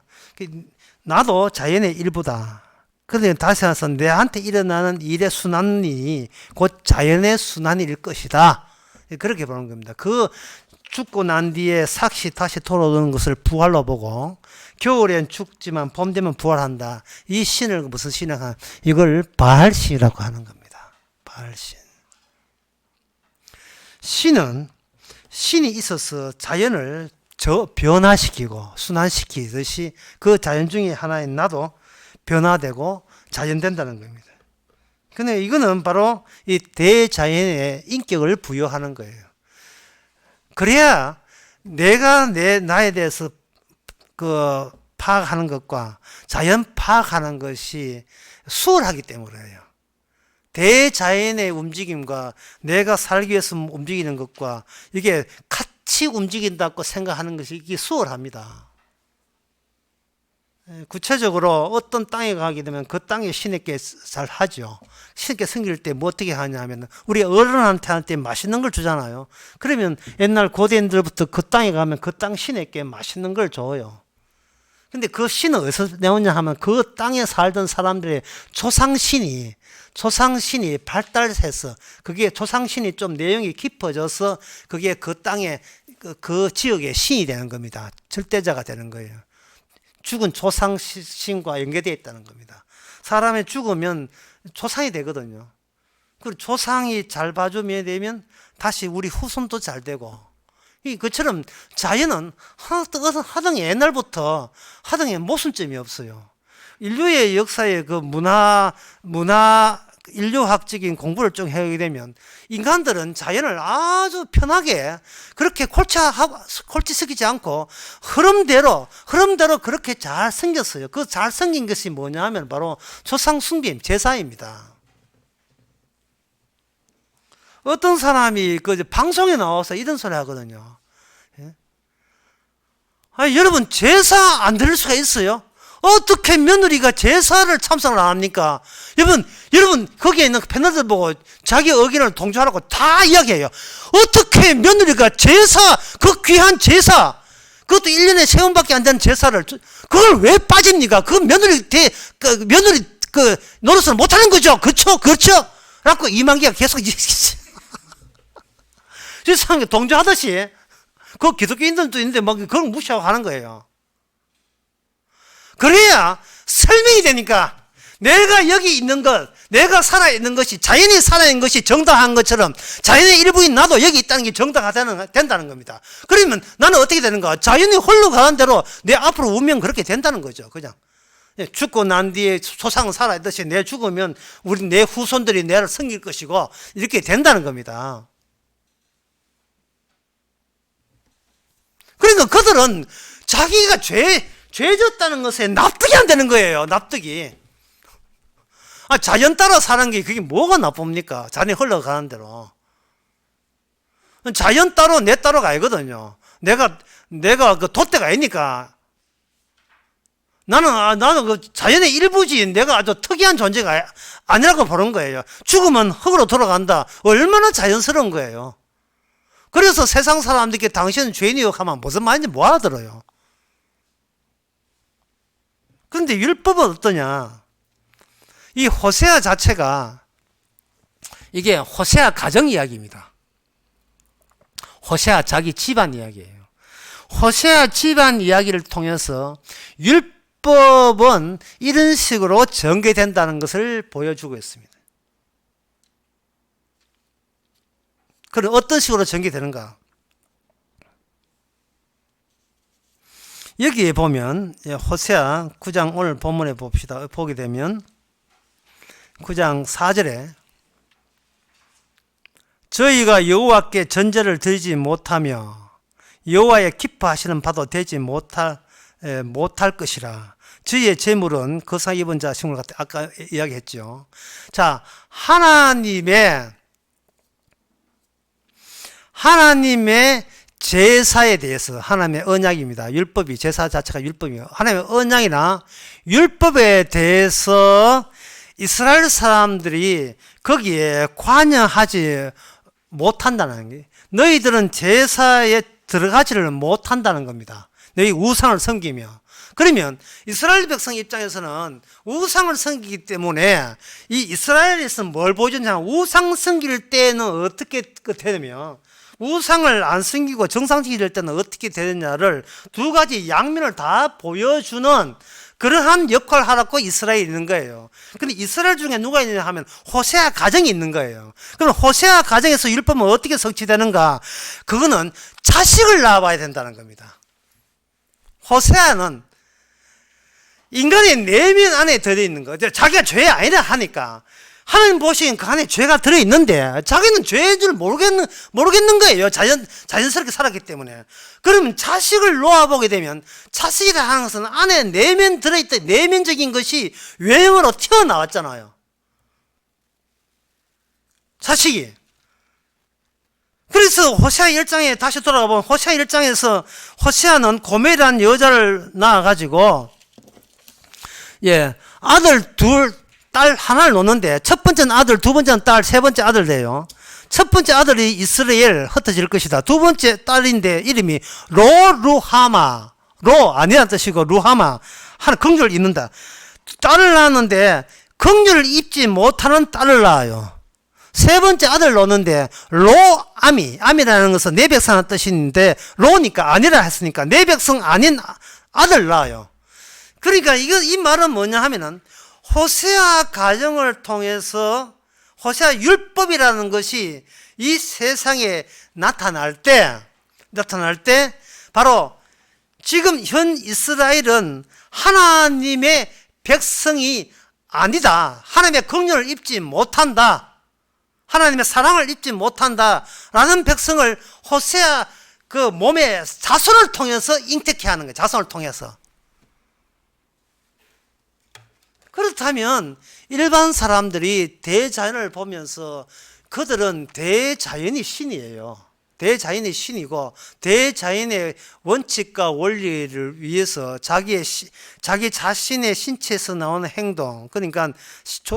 나도 자연의 일부다. 그런데 다시 한번 내한테 일어나는 일의 순환이 곧 자연의 순환일 것이다. 그렇게 보는 겁니다. 그 죽고 난 뒤에 삭시 다시 돌아오는 것을 부활로 보고, 겨울엔 죽지만 봄 되면 부활한다. 이 신을 무슨 신을 하는, 이걸 바알신이라고 하는 겁니다. 바알신. 신이 있어서 자연을 변화시키고 순환시키듯이 그 자연 중에 하나인 나도 변화되고 자연된다는 겁니다. 근데 이거는 바로 이 대자연의 인격을 부여하는 거예요. 그래야 내가 나에 대해서 파악하는 것과 자연 파악하는 것이 수월하기 때문이에요. 대자연의 움직임과 내가 살기 위해서 움직이는 것과 이게 같이 움직인다고 생각하는 것이 이게 수월합니다. 구체적으로 어떤 땅에 가게 되면 그 땅에 신에게 잘 하죠. 신에게 섬길 때 뭐 어떻게 하냐 하면 우리 어른한테 맛있는 걸 주잖아요. 그러면 옛날 고대인들부터 그 땅에 가면 그 땅 신에게 맛있는 걸 줘요. 근데 그 신은 어디서 나오냐 하면 그 땅에 살던 사람들의 조상신이 발달해서 그게 조상신이 좀 내용이 깊어져서 그게 그 땅에 그 지역의 신이 되는 겁니다. 절대자가 되는 거예요. 죽은 조상신과 연계되어 있다는 겁니다. 사람이 죽으면 조상이 되거든요. 그리고 조상이 잘 봐주면 되면 다시 우리 후손도 잘 되고, 그처럼 자연은 하등에 옛날부터 하등에 모순점이 없어요. 인류의 역사의 그 인류학적인 공부를 좀 하게 되면 인간들은 자연을 아주 편하게 그렇게 골치 섞이지 않고 흐름대로 그렇게 잘 생겼어요. 그 잘 생긴 것이 뭐냐 하면 바로 조상 숭배, 제사입니다. 어떤 사람이 방송에 나와서 이런 소리 하거든요. 아니, 여러분, 제사 안 드릴 수가 있어요? 어떻게 며느리가 제사를 참석을 안 합니까? 여러분, 거기에 있는 패널들 보고 자기 의견을 동조하라고 다 이야기해요. 어떻게 며느리가 제사, 그 귀한 제사, 그것도 1년에 3번밖에 안 되는 제사를, 그걸 왜 빠집니까? 며느리, 노릇을 못하는 거죠? 그렇죠? 라고 이만기가 계속, 세상에 동조하듯이, 그 기독교인들도 있는데 막 그걸 무시하고 하는 거예요. 그래야 설명이 되니까 내가 여기 있는 것, 내가 살아있는 것이, 자연이 살아있는 것이 정당한 것처럼 자연의 일부인 나도 여기 있다는 게 된다는 겁니다. 그러면 나는 어떻게 되는가? 자연이 흘러가는 대로 내 앞으로 운명 그렇게 된다는 거죠. 그냥. 죽고 난 뒤에 소상은 살아있듯이 내 죽으면 내 후손들이 내를 섬길 것이고 이렇게 된다는 겁니다. 그러니까 그들은 자기가 죄 졌다는 것에 납득이 안 되는 거예요. 납득이. 자연 따라 사는 게 그게 뭐가 나쁩니까? 자연이 흘러가는 대로. 자연 따로 내 따로가 아니거든요. 내가 그 돛대가 아니니까. 나는 그 자연의 일부지. 내가 아주 특이한 존재가 아니라고 보는 거예요. 죽으면 흙으로 돌아간다. 얼마나 자연스러운 거예요. 그래서 세상 사람들께 당신은 죄인이요 하면 무슨 말인지 못 알아들어요. 그런데 율법은 어떠냐? 이 호세아 자체가 이게 호세아 가정 이야기입니다. 호세아 자기 집안 이야기예요. 호세아 집안 이야기를 통해서 율법은 이런 식으로 전개된다는 것을 보여주고 있습니다. 그럼 어떤 식으로 전개되는가? 여기에 보면 호세아 9장 오늘 본문에 봅시다. 보게 되면 9장 4절에 저희가 여호와께 전제를 드리지 못하며 여호와의 기뻐하시는 바도 되지 못할 것이라. 저희의 재물은 거사 입은 자 식물 같아. 아까 이야기했죠. 자, 하나님의 제사에 대해서 하나님의 언약입니다. 율법이, 제사 자체가 율법이에요. 하나님의 언약이나 율법에 대해서 이스라엘 사람들이 거기에 관여하지 못한다는 게, 너희들은 제사에 들어가지를 못한다는 겁니다. 너희 우상을 섬기며. 그러면 이스라엘 백성 입장에서는 우상을 섬기기 때문에 이 이스라엘에서 뭘 보여줬냐? 우상 섬길 때는 어떻게 되냐면, 우상을 안 섬기고 정상적이 때는 어떻게 되느냐를 두 가지 양면을 다 보여주는 그러한 역할을 하라고 이스라엘이 있는 거예요. 근데 이스라엘 중에 누가 있느냐 하면 호세아 가정이 있는 거예요. 그럼 호세아 가정에서 율법은 어떻게 성취되는가? 그거는 자식을 낳아봐야 된다는 겁니다. 호세아는 인간의 내면 안에 들어있는 거죠. 자기가 죄 아니라 하니까. 하나님 보시기엔 그 안에 죄가 들어있는데 자기는 죄인 줄 모르겠는 거예요. 자연스럽게 살았기 때문에. 그러면 자식을 놓아보게 되면 자식이라 하는 것은 안에 내면 들어있던 내면적인 것이 외형으로 튀어나왔잖아요. 자식이. 그래서 호세아 1장에 다시 돌아가 보면 호세아 1장에서 호세아는 고멜이라는 여자를 낳아가지고 아들 둘, 딸 하나를 놓는데 첫 번째는 아들, 두 번째는 딸, 세 번째 아들 돼요. 첫 번째 아들이 이스라엘 흩어질 것이다. 두 번째 딸인데 이름이 루하마. 아니라는 뜻이고 루하마. 하나 긍휼을 입는다. 딸을 낳았는데 긍휼을 입지 못하는 딸을 낳아요. 세 번째 아들 놓는데 암이라는 것은 내 백성이라는 뜻인데 로니까 아니라 했으니까 내 백성 아닌 아들 낳아요. 그러니까 이 말은 뭐냐 하면은 호세아 가정을 통해서 호세아 율법이라는 것이 이 세상에 나타날 때 바로 지금 현 이스라엘은 하나님의 백성이 아니다. 하나님의 긍휼을 입지 못한다. 하나님의 사랑을 입지 못한다라는 백성을 호세아 그 몸의 자손을 통해서 잉태케 하는 거예요. 자손을 통해서. 그렇다면 일반 사람들이 대자연을 보면서 그들은 대자연이 신이에요. 대자연의 신이고 대자연의 원칙과 원리를 위해서 자기 자신의 신체에서 나오는 행동, 그러니까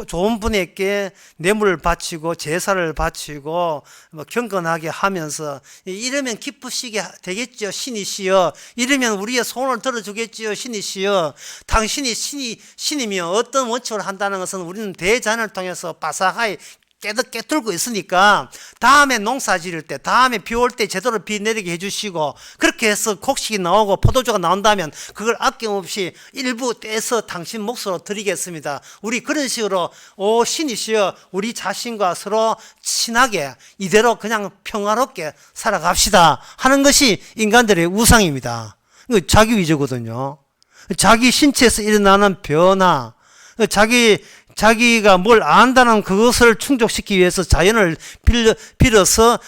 좋은 분에게 뇌물을 바치고 제사를 바치고 뭐 경건하게 하면서 이러면 기쁘시게 되겠지요 신이시여, 이러면 우리의 소원을 들어주겠지요 신이시여, 당신이 신이며 어떤 원칙을 한다는 것은 우리는 대자연을 통해서 바삭하게 깨뚫고 있으니까 다음에 농사 지을 때, 다음에 비 올 때 제대로 비 내리게 해주시고, 그렇게 해서 곡식이 나오고 포도주가 나온다면 그걸 아낌없이 일부 떼서 당신 몫으로 드리겠습니다. 우리 그런 식으로 오 신이시여 우리 자신과 서로 친하게 이대로 그냥 평화롭게 살아갑시다 하는 것이 인간들의 우상입니다. 자기 위주거든요. 자기 신체에서 일어나는 변화, 자기가 뭘 안다는 그것을 충족시키기 위해서 자연을 빌어서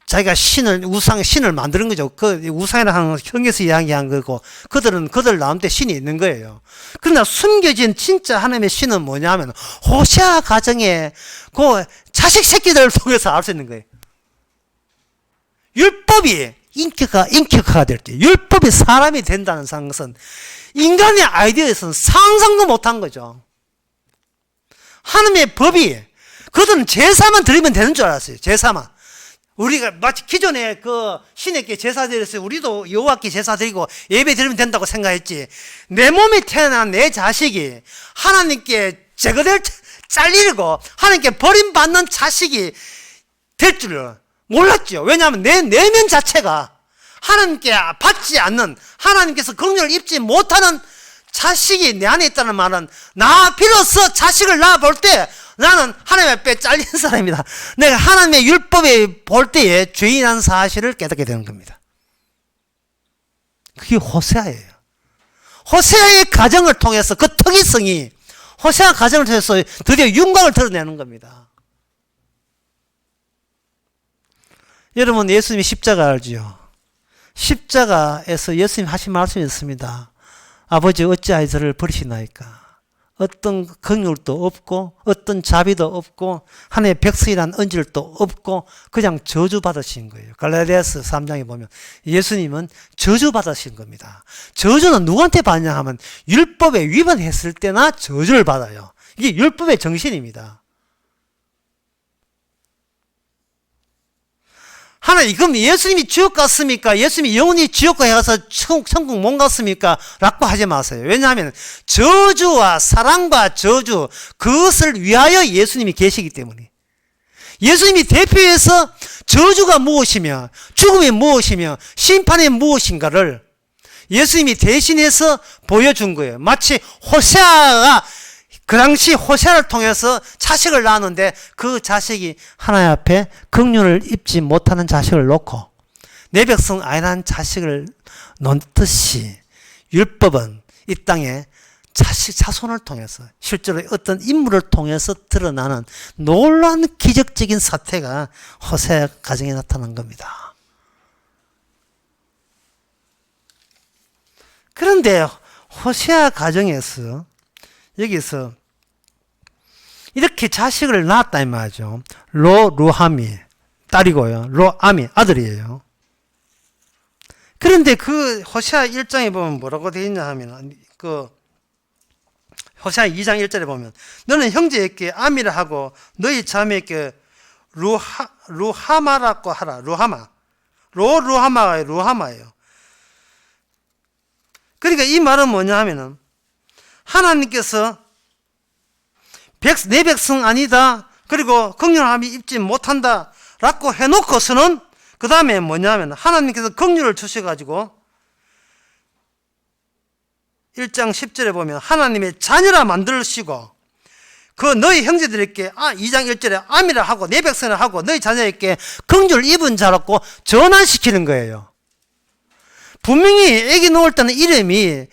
자기가 신을 만드는 거죠. 그 우상이라는 하는 형에서 이야기한 거고, 그들 나름대 신이 있는 거예요. 그러나 숨겨진 진짜 하나님의 신은 뭐냐면 호세아 가정에 그 자식 새끼들을 통해서 알 수 있는 거예요. 율법이 인격화가 될 때, 율법이 사람이 된다는 것은 인간의 아이디어에서는 상상도 못한 거죠. 하나님의 법이, 그들은 제사만 드리면 되는 줄 알았어요. 제사만. 우리가 마치 기존에 그 신에게 제사 드렸어요. 우리도 여호와께 제사 드리고 예배 드리면 된다고 생각했지. 내 몸에 태어난 내 자식이 하나님께 제거될 잘리고 하나님께 버림받는 자식이 될 줄을 몰랐죠. 왜냐하면 내 내면 자체가 하나님께 받지 않는, 하나님께서 긍휼을 입지 못하는 자식이 내 안에 있다는 말은 나 비로소 자식을 낳아볼 때 나는 하나님 앞에 잘린 사람이다. 내가 하나님의 율법에 볼 때에 죄인한 사실을 깨닫게 되는 겁니다. 그게 호세아예요. 호세아의 가정을 통해서 그 특이성이 호세아 가정을 통해서 드디어 윤곽을 드러내는 겁니다. 여러분 예수님이 십자가 알지요? 십자가에서 예수님 하신 말씀이 있습니다. 아버지 어찌하여 저를 버리시나이까. 어떤 긍휼도 없고 어떤 자비도 없고 하나님의 백성이라는 언질도 없고 그냥 저주받으신 거예요. 갈라디아서 3장에 보면 예수님은 저주받으신 겁니다. 저주는 누구한테 받냐 하면 율법에 위반했을 때나 저주를 받아요. 이게 율법의 정신입니다. 하나님, 그럼 예수님이 지옥 갔습니까? 예수님이 영원히 지옥 가서 천국 못 갔습니까? 라고 하지 마세요. 왜냐하면 저주와 사랑과 저주, 그것을 위하여 예수님이 계시기 때문에. 예수님이 대표해서 저주가 무엇이며 죽음이 무엇이며 심판이 무엇인가를 예수님이 대신해서 보여준 거예요. 마치 호세아가 그 당시 호세아를 통해서 자식을 낳았는데 그 자식이 하나님 앞에 긍휼을 입지 못하는 자식을 놓고 내 백성 아이란 자식을 놓듯이 율법은 이 땅에 자손을 통해서 실제로 어떤 인물을 통해서 드러나는 놀라운 기적적인 사태가 호세아 가정에 나타난 겁니다. 그런데 호세아 가정에서 여기서 이렇게 자식을 낳았다 이 말이죠. 루함이 딸이고요. 로암이 아들이에요. 그런데 그 호세아 1장에 보면 뭐라고 되어 있냐 하면 그 호세아 2장 1절에 보면 너는 형제에게 암이라 하고 너희 자매에게 루하마라고 하라. 루하마예요. 그러니까 이 말은 뭐냐 하면은 하나님께서 내 백성 아니다. 그리고 긍휼함이 입지 못한다. 라고 해놓고서는 그 다음에 뭐냐면 하나님께서 긍휼을 주셔가지고 1장 10절에 보면 하나님의 자녀라 만들시고 그 너희 형제들에게 2장 1절에 암이라 하고 내 백성이라 하고 너희 자녀에게 긍휼 입은 자라고 전환시키는 거예요. 분명히 애기 놓을 때는 이름이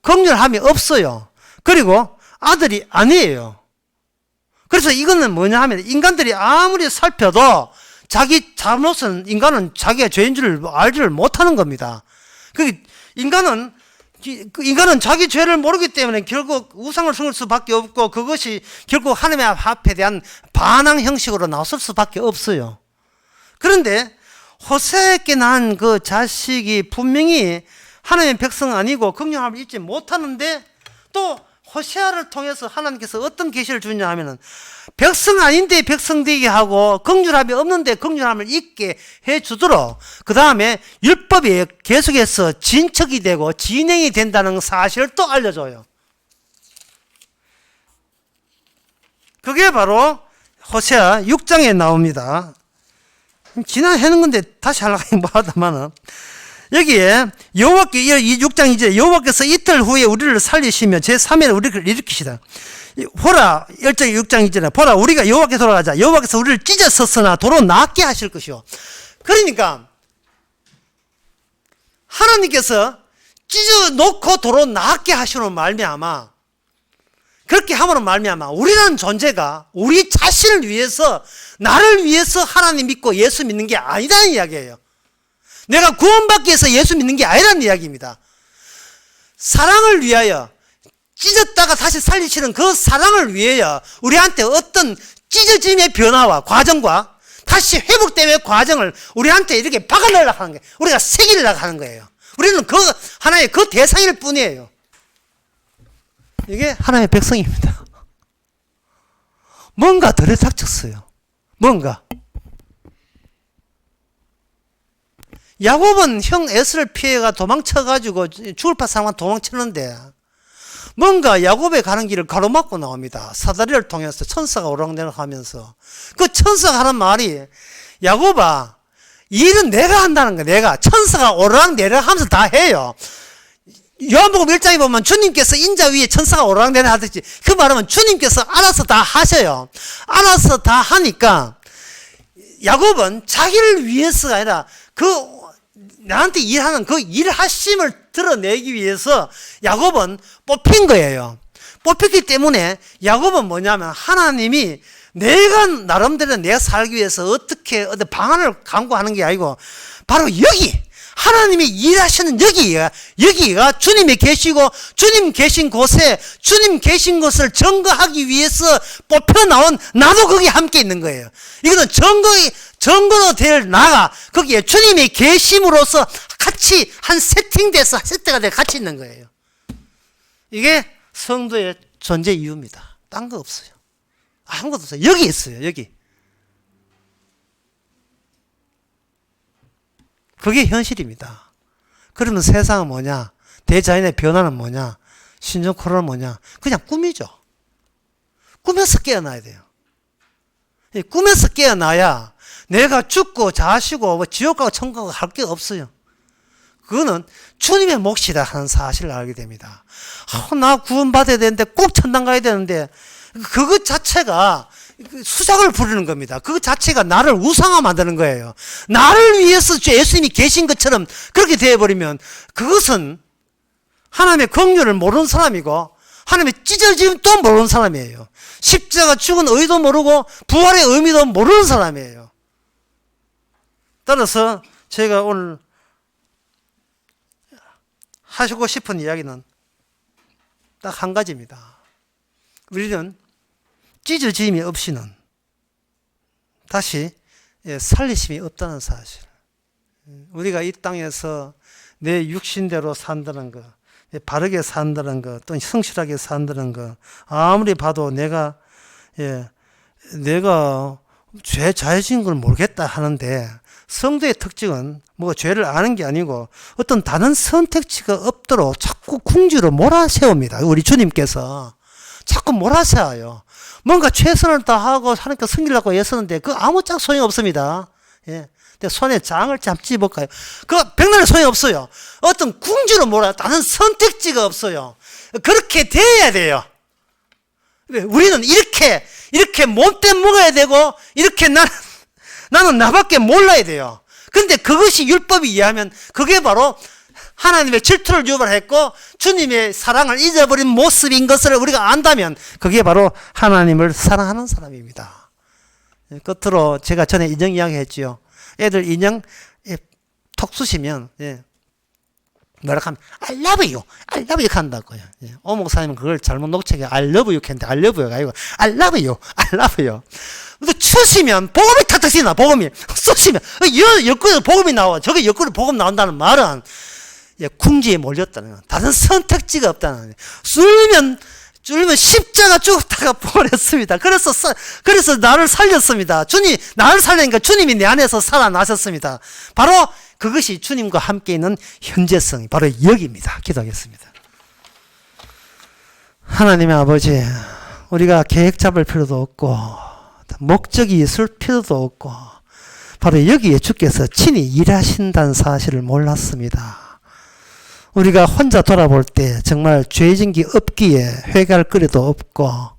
긍휼함이 없어요. 그리고 아들이 아니에요. 그래서 이거는 뭐냐 하면 인간들이 아무리 살펴도 자기 잘못은 인간은 자기가 죄인 줄 알지를 못하는 겁니다. 인간은 자기 죄를 모르기 때문에 결국 우상을 섬길 수밖에 없고 그것이 결국 하나님의 앞에 대한 반항 형식으로 나설 수밖에 없어요. 그런데 호세에게 난 그 자식이 분명히 하나님의 백성 아니고 긍휼함을 잊지 못하는데 또 호세아를 통해서 하나님께서 어떤 계시를 주냐 하면은 백성 아닌데 백성 되게 하고 긍휼함이 없는데 긍휼함을 잊게 해 주도록 그 다음에 율법이 계속해서 진척이 되고 진행이 된다는 사실을 또 알려줘요. 그게 바로 호세아 6장에 나옵니다. 지난 해는 건데 다시 하려고 뭐하다마는 여기에 여호와께 이 6장 이제 여호와께서 이틀 후에 우리를 살리시며 제3일에 우리를 일으키시다. 보라 6장 이제는 보라 우리가 여호와께 돌아가자. 여호와께서 우리를 찢어섰으나 도로 낫게 하실 것이요. 그러니까 하나님께서 찢어놓고 도로 낫게 하시는 말미암아 그렇게 함으로 말미암아 우리라는 존재가 우리 자신을 위해서 나를 위해서 하나님 믿고 예수 믿는 게 아니라는 이야기예요. 내가 구원받기 위해서 예수 믿는 게 아니라는 이야기입니다. 사랑을 위하여 찢었다가 다시 살리시는 그 사랑을 위하여 우리한테 어떤 찢어짐의 변화와 과정과 다시 회복됨의 과정을 우리한테 이렇게 박아내려고 하는 거예요. 우리가 새기려고 하는 거예요. 우리는 그 하나의 그 대상일 뿐이에요. 이게 하나님의 백성입니다. 뭔가 들여닥쳤어요. 뭔가. 야곱은 형 에스를 피해가 도망쳐가지고 죽을 뻔상황 도망쳤는데 뭔가 야곱의 가는 길을 가로막고 나옵니다. 사다리를 통해서 천사가 오락내락 하면서 그 천사가 하는 말이 야곱아 이 일은 내가 한다는 거야. 내가 천사가 오락내락 하면서 다 해요. 요한복음 1장에 보면 주님께서 인자 위에 천사가 오락내락 하듯이 그 말하면 주님께서 알아서 다 하셔요. 알아서 다 하니까 야곱은 자기를 위해서가 아니라 그 나한테 일하는 그 일하심을 드러내기 위해서 야곱은 뽑힌 거예요. 뽑혔기 때문에 야곱은 뭐냐면 하나님이 내가 나름대로 내가 살기 위해서 어떻게 방안을 강구하는 게 아니고 바로 여기 하나님이 일하시는 여기가 주님이 계시고 주님 계신 곳에 주님 계신 곳을 증거하기 위해서 뽑혀 나온 나도 거기 함께 있는 거예요. 이거는 증거로 될 나가 거기에 주님이 계심으로써 같이 한 세트가 돼 같이 있는 거예요. 이게 성도의 존재 이유입니다. 딴 거 없어요. 아무것도 없어요. 여기 있어요. 여기. 그게 현실입니다. 그러면 세상은 뭐냐? 대자연의 변화는 뭐냐? 신종 코로나는 뭐냐? 그냥 꿈이죠. 꿈에서 깨어나야 돼요. 꿈에서 깨어나야 내가 죽고 자시고 지옥 가고 천국 가고 할 게 없어요. 그거는 주님의 몫이다 하는 사실을 알게 됩니다. 나 구원받아야 되는데 꼭 천당 가야 되는데 그것 자체가 수작을 부리는 겁니다. 그 자체가 나를 우상화 만드는 거예요. 나를 위해서 예수님이 계신 것처럼 그렇게 되어버리면 그것은 하나님의 긍휼을 모르는 사람이고 하나님의 찢어짐도 모르는 사람이에요. 십자가 죽은 의도 모르고 부활의 의미도 모르는 사람이에요. 따라서 제가 오늘 하시고 싶은 이야기는 딱 한 가지입니다. 우리는 찢어짐이 없이는 다시 살리심이 없다는 사실. 우리가 이 땅에서 내 육신대로 산다는 것, 바르게 산다는 것, 또 성실하게 산다는 것, 아무리 봐도 내가 죄 자해진 걸 모르겠다 하는데 성도의 특징은 뭐 죄를 아는 게 아니고 어떤 다른 선택지가 없도록 자꾸 궁지로 몰아세웁니다. 우리 주님께서 자꾸 몰아세워요. 뭔가 최선을 다하고 하니까 승리하고 애쓰는데 그 아무짝 소용이 없습니다. 예. 근데 손에 장을 잡지 볼까요? 그 백날에 소용이 없어요. 어떤 궁지로 몰아 다른 선택지가 없어요. 그렇게 돼야 돼요. 우리는 이렇게 못돼 먹어야 되고 이렇게 나는 나밖에 몰라야 돼요. 근데 그것이 율법이 이해하면 그게 바로 하나님의 질투를 유발했고 주님의 사랑을 잊어버린 모습인 것을 우리가 안다면 그게 바로 하나님을 사랑하는 사람입니다. 끝으로 제가 전에 인형 이야기 했지요. 애들 인형 톡 쑤시면 뭐라 하면 I love you, I love you 한다고요. 오 목사님은 그걸 잘못 녹색에 I love you 했는데 I love you가 아니고 I love you, I love you. 근데 추시면 복음이 탁탁 튀나 복음이 쏘시면 옆구리에 복음이 나와. 저게 옆구리에 복음 나온다는 말은 궁지에 몰렸다는 거. 다른 선택지가 없다는 거예요. 쫄면 십자가 죽다가 버렸습니다. 그래서 나를 살렸습니다. 주님 나를 살리니까 주님이 내 안에서 살아나셨습니다. 바로 그것이 주님과 함께 있는 현재성이 바로 여기입니다. 기도하겠습니다. 하나님의 아버지, 우리가 계획 잡을 필요도 없고 목적이 있을 필요도 없고 바로 여기에 주께서 친히 일하신다는 사실을 몰랐습니다. 우리가 혼자 돌아볼 때 정말 죄진 게 없기에 회개할 거리도 없고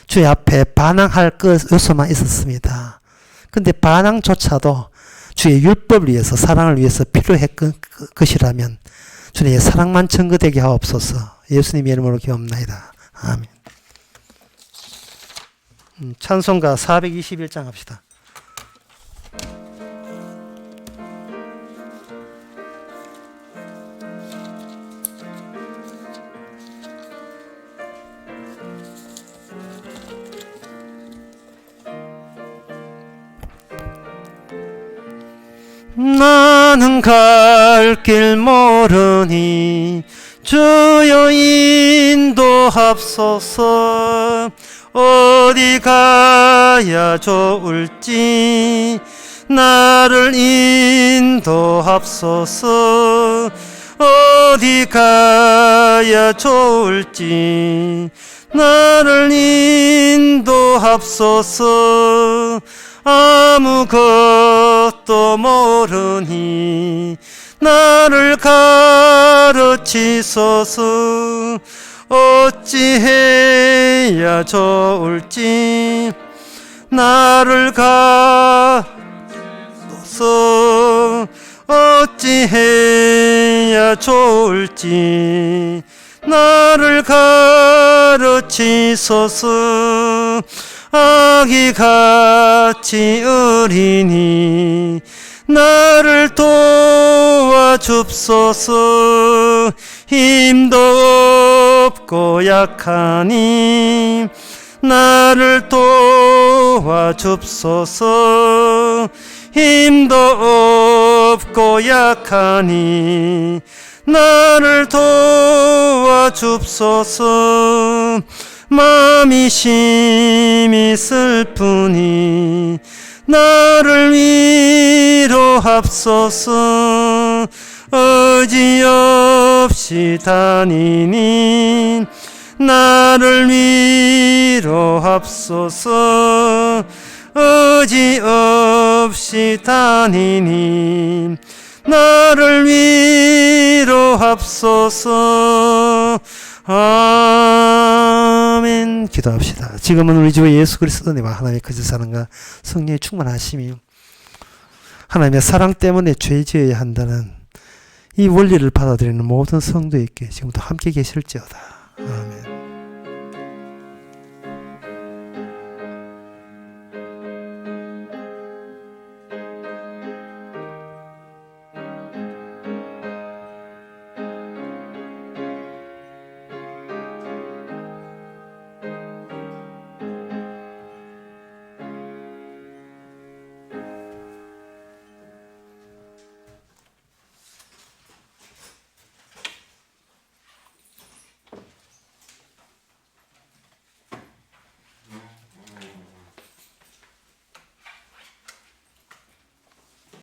주의 앞에 반항할 요소만 있었습니다. 근데 반항조차도 주의 율법을 위해서 사랑을 위해서 필요했던 것이라면 주님의 사랑만 증거되게 하옵소서. 예수님의 이름으로 기도합나이다. 아멘. 찬송가 421장 합시다. 나는 갈 길 모르니 주여 인도하옵소서. 어디 가야 좋을지 나를 인도하옵소서. 어디 가야 좋을지 나를 인도하옵소서. 아무것도 모르니 나를 가르치소서. 어찌해야 좋을지 나를 가르치소서. 어찌해야 좋을지 나를 가르치소서. 아기같이 어리니 나를 도와줍소서. 힘도 없고 약하니 나를 도와줍소서. 힘도 없고 약하니 나를 도와줍소서. 마음이 심히 슬프니 나를 위로합소서. 어지없이 다니니 나를 위로합소서. 어지없이 다니니 나를 위로합소서. 아멘. 기도합시다. 지금은 우리 주 예수 그리스도님과 하나님의 거짓 사랑과 성령의 충만하심이 하나님의 사랑 때문에 죄 지어야 한다는 이 원리를 받아들이는 모든 성도에게 지금부터 함께 계실지어다. 아멘.